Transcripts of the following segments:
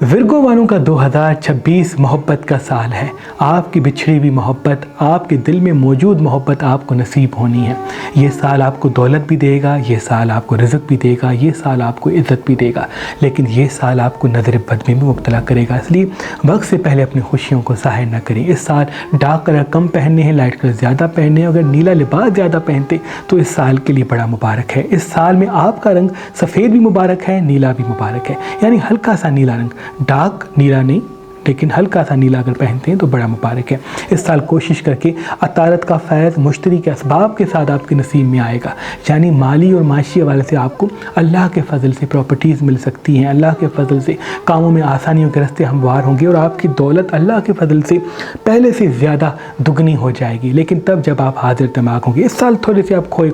Virgo वालों का 2026 मोहब्बत का साल है। आपकी बिछड़ी हुई मोहब्बत, आपके दिल में मौजूद मोहब्बत आपको नसीब होनी है। ये साल आपको दौलत भी देगा, ये साल आपको रिज़्क भी देगा, ये साल आपको इज़्ज़त भी देगा, लेकिन ये साल आपको नज़र बद में भी मुब्तला करेगा। इसलिए वक्त से पहले अपनी खुशियों को ज़ाहिर न करें। इस साल डार्क कलर कम पहनने हैं, लाइट कलर ज़्यादा पहनने हैं। अगर नीला लिबास ज़्यादा पहनते तो इस साल के लिए बड़ा मुबारक है। इस साल में आपका रंग सफ़ेद भी मुबारक है, नीला भी मुबारक है, यानी हल्का सा नीला रंग, डार्क नीला नहीं लेकिन हल्का सा नीला अगर पहनते हैं तो बड़ा मुबारक है। इस साल कोशिश करके अतारत का फैज़ मुश्तरी के असबाब के साथ आपके नसीब में आएगा, यानी माली और माशी हवाले से आपको अल्लाह के फ़ज़ल से प्रॉपर्टीज़ मिल सकती हैं। अल्लाह के फ़ज़ल से कामों में आसानियों के रास्ते हमवार होंगे और आपकी दौलत अल्लाह के फ़ज़ल से पहले से ज़्यादा दुगनी हो जाएगी, लेकिन तब जब आप हाजिर दिमाग होंगे। इस साल थोड़े से आप खोए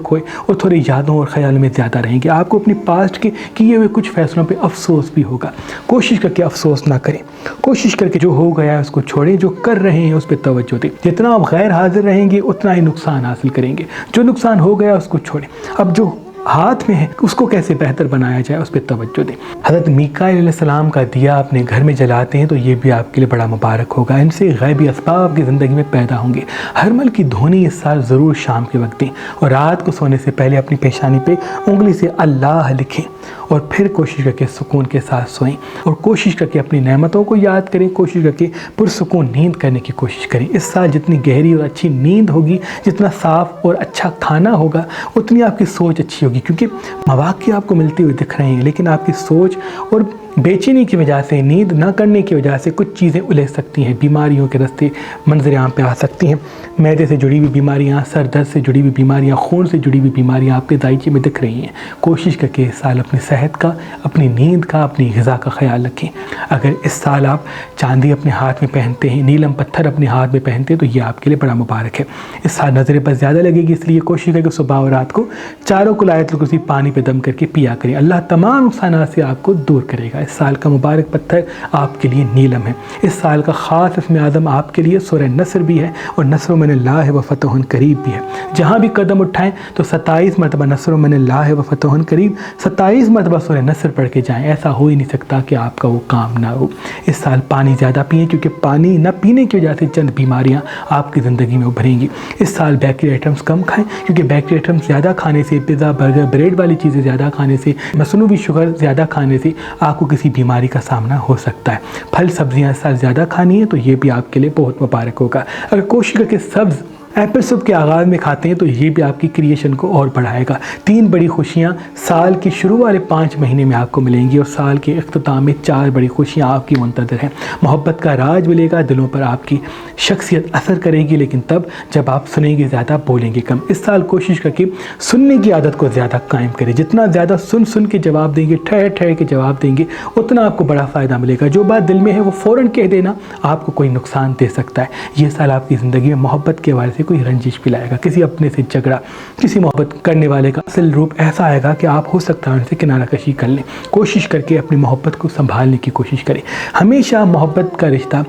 और थोड़ी यादों और ख़याल में ज़्यादा रहेंगे। आपको अपनी पास्ट के किए हुए कुछ फ़ैसलों पर अफसोस भी होगा। कोशिश करके अफसोस ना करें, कोशिश करके जो हो गया है उसको छोड़ें, जो कर रहे हैं उस पर तवज्जो दें। जितना आप गैर हाजिर रहेंगे उतना ही नुकसान हासिल करेंगे। जो नुकसान हो गया उसको छोड़ें, अब जो हाथ में है उसको कैसे बेहतर बनाया जाए उस पर तवज्जो दें। हज़रत मीकाईल अलैहिस्सलाम का दिया अपने घर में जलाते हैं तो ये भी आपके लिए बड़ा मुबारक होगा। इनसे गैबी असबाब आपकी ज़िंदगी में पैदा होंगे। हरमल की ध्वनि इस साल ज़रूर शाम के वक्त दें और रात को सोने से पहले अपनी पेशानी पे उंगली से अल्लाह लिखें और फिर कोशिश करके सुकून के साथ सोएं और कोशिश करके अपनी नेमतों को याद करें। कोशिश करके पुरसुकून नींद करने की कोशिश करें। इस साल जितनी गहरी और अच्छी नींद होगी, जितना साफ़ और अच्छा खाना होगा, उतनी आपकी सोच अच्छी होगी, क्योंकि मवाक़े आपको मिलते हुए दिख रहे हैं, लेकिन आपकी सोच और बेचैनी की वजह से, नींद न करने की वजह से कुछ चीज़ें उलझ सकती हैं, बीमारियों के रास्ते मंजर आम पे आ सकती हैं। मैदे से जुड़ी हुई बीमारियां, सर दर्द से जुड़ी हुई बीमारियां, खून से जुड़ी हुई बीमारियां आपके दायचे में दिख रही हैं। कोशिश करके इस साल अपनी सेहत का, अपनी नींद का, अपनी ग़िज़ा का ख्याल रखें। अगर इस साल आप चांदी अपने हाथ में पहनते हैं, नीलम पत्थर अपने हाथ में पहनते हैं तो ये आपके लिए बड़ा मुबारक है। इस साल नज़र बस ज़्यादा लगेगी, इसलिए कोशिश करके सुबह और रात को चारों कुल आयत कुर्सी पानी पे दम करके पिया करें। अल्लाह तमाम नुकसानात से आपको दूर करेगा। इस साल का मुबारक पत्थर आपके लिए नीलम है। इस साल का ख़ास इसमें आज़म आपके लिए सूरह नस्र भी है और नस्र मिनल्लाह व फ़तहुन करीब भी है। जहाँ भी कदम उठाएं तो 27 मरतबा नस्र मिनल्लाह व फ़तहुन करीब, 27 मरतबा सूरह नस्र पढ़ के जाएँ। ऐसा हो ही नहीं सकता कि आपका वो काम ना हो। इस साल पानी ज़्यादा पिएँ, क्योंकि पानी न पीने की वजह से चंद बीमारियाँ आपकी ज़िंदगी में उभरेंगी। इस साल बेकरी आइटम्स कम खाएँ, क्योंकि बेकरी आइटम्स ज़्यादा खाने से, पिज़्ज़ा बर्गर ब्रेड वाली चीज़ें ज़्यादा खाने से, मसनूई शुगर ज़्यादा खाने से आपको किसी बीमारी का सामना हो सकता है। फल सब्जियां इस साल ज़्यादा खानी है तो ये भी आपके लिए बहुत मुबारक होगा। अगर कोशिश करके सब्ज़ एप्पल सुबह के आगाज़ में खाते हैं तो ये भी आपकी क्रिएशन को और बढ़ाएगा। 3 बड़ी खुशियाँ साल की शुरू वाले 5 महीने में आपको मिलेंगी और साल के इख्तिताम में 4 बड़ी खुशियाँ आपकी मुंतज़िर हैं। मोहब्बत का राज मिलेगा, दिलों पर आपकी शख्सियत असर करेगी, लेकिन तब जब आप सुनेंगे ज़्यादा, बोलेंगे कम। इस साल कोशिश करके सुनने की आदत को ज़्यादा कायम करें। जितना ज़्यादा सुन के जवाब देंगे, ठहर के जवाब देंगे, उतना आपको बड़ा फ़ायदा मिलेगा। जो बात दिल में है वो फ़ौरन कह देना आपको कोई नुकसान दे सकता है। ये साल आपकी ज़िंदगी में मोहब्बत के हवाले से कोई रंजिश भी लाएगा। किसी अपने से झगड़ा, किसी मोहब्बत करने वाले का असल रूप ऐसा आएगा कि आप हो सकता है उनसे किनारा कशी कर लें। कोशिश करके अपनी मोहब्बत को संभालने की कोशिश करें। हमेशा मोहब्बत का रिश्ता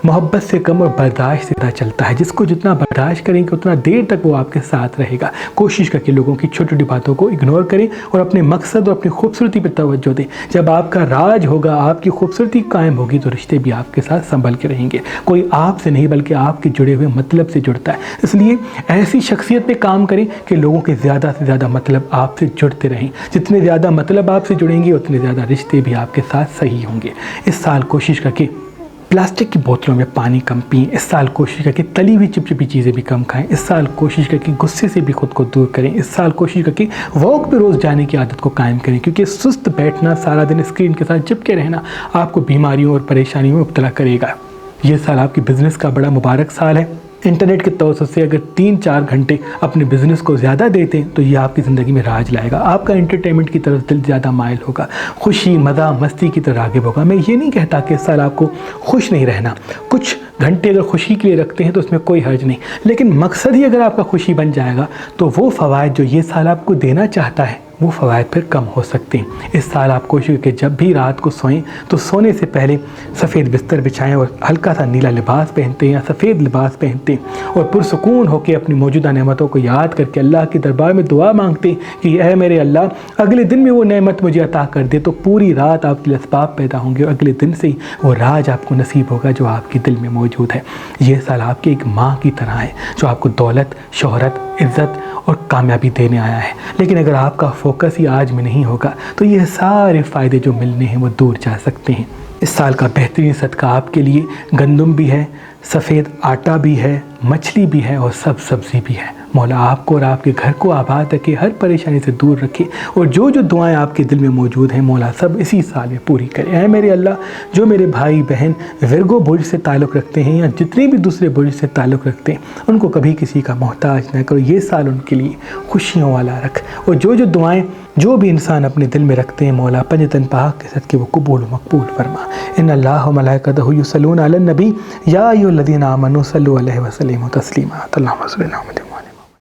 मोहब्बत से कम और बर्दाश्त से ज़्यादा चलता है। जिसको जितना बर्दाश्त करेंगे उतना देर तक वो आपके साथ रहेगा। कोशिश करके लोगों की छोटी छोटी बातों को इग्नोर करें और अपने मकसद और अपनी खूबसूरती पर तवज्जो दें। जब आपका राज होगा, आपकी खूबसूरती कायम होगी तो रिश्ते भी आपके साथ संभल के रहेंगे। कोई आपसे नहीं बल्कि आपके जुड़े हुए मतलब से जुड़ता है। इसलिए ऐसी शख्सियत पे काम करें कि लोगों के ज़्यादा से ज़्यादा मतलब आपसे जुड़ते रहें। जितने ज़्यादा मतलब आपसे जुड़ेंगे उतने ज़्यादा रिश्ते भी आपके साथ सही होंगे। इस साल कोशिश करके प्लास्टिक की बोतलों में पानी कम पिएं। इस साल कोशिश करके तली हुई चिपचिपी चीज़ें भी कम खाएं। इस साल कोशिश करके गुस्से से भी खुद को दूर करें। इस साल कोशिश करके वॉक पे रोज़ जाने की आदत को कायम करें, क्योंकि सुस्त बैठना, सारा दिन स्क्रीन के साथ चिपके रहना आपको बीमारियों और परेशानियों में मुब्तला करेगा। ये साल आपकी बिज़नेस का बड़ा मुबारक साल है। इंटरनेट के तवज्जुह से अगर 3-4 घंटे अपने बिज़नेस को ज़्यादा देते हैं तो ये आपकी ज़िंदगी में राज लाएगा। आपका एंटरटेनमेंट की तरफ दिल ज़्यादा माइल होगा, खुशी मज़ा मस्ती की तरफ राग़िब होगा। मैं ये नहीं कहता कि इस साल आपको खुश नहीं रहना। कुछ घंटे अगर खुशी के लिए रखते हैं तो उसमें कोई हर्ज नहीं, लेकिन मकसद ही अगर आपका खुशी बन जाएगा तो वो फ़वाइद जो ये साल आपको देना चाहता है وہ فوائد پھر کم ہو سکتے ہیں۔ اس سال آپ کوشش کہ جب بھی رات کو سوئیں تو سونے سے پہلے سفید بستر بچھائیں اور ہلکا سا نیلا لباس پہنتے ہیں یا سفید لباس پہنتے ہیں اور پرسکون ہو کے اپنی موجودہ نعمتوں کو یاد کر کے اللہ کے دربار میں دعا مانگتے ہیں کہ اے میرے اللہ اگلے دن میں وہ نعمت مجھے عطا کر دے، تو پوری رات آپ کے لیے اسباب پیدا ہوں گے اور اگلے دن سے ہی وہ راج آپ کو نصیب ہوگا جو آپ کے دل میں موجود ہے۔ یہ سال آپ کی ایک ماں کی طرح ہے جو آپ کو دولت، شہرت، عزت اور کامیابی دینے آیا ہے، لیکن اگر آپ کا فوکس ہی آج میں نہیں ہوگا تو یہ سارے فائدے جو ملنے ہیں وہ دور جا سکتے ہیں۔ اس سال کا بہترین صدقہ آپ کے لیے گندم بھی ہے، سفید آٹا بھی ہے، مچھلی بھی ہے اور سبزی بھی ہے۔ مولا آپ کو اور آپ کے گھر کو آباد رکھے، ہر پریشانی سے دور رکھے اور جو دعائیں آپ کے دل میں موجود ہیں مولا سب اسی سال میں پوری کرے۔ اے میرے اللہ، جو میرے بھائی بہن ورگو برج سے تعلق رکھتے ہیں یا جتنے بھی دوسرے برج سے تعلق رکھتے ہیں ان کو کبھی کسی کا محتاج نہ کرو، یہ سال ان کے لیے خوشیوں والا رکھ، اور جو دعائیں جو بھی انسان اپنے دل میں رکھتے ہیں مولا پنجتن پاک کے صدقے وہ قبول و مقبول فرما۔ ان اللہ و ملائکتہ یصلون علی النبی یا ایھا الذین آمنوا صلوا علیہ وسلموا تسلیما۔ اللہم صل علی محمد۔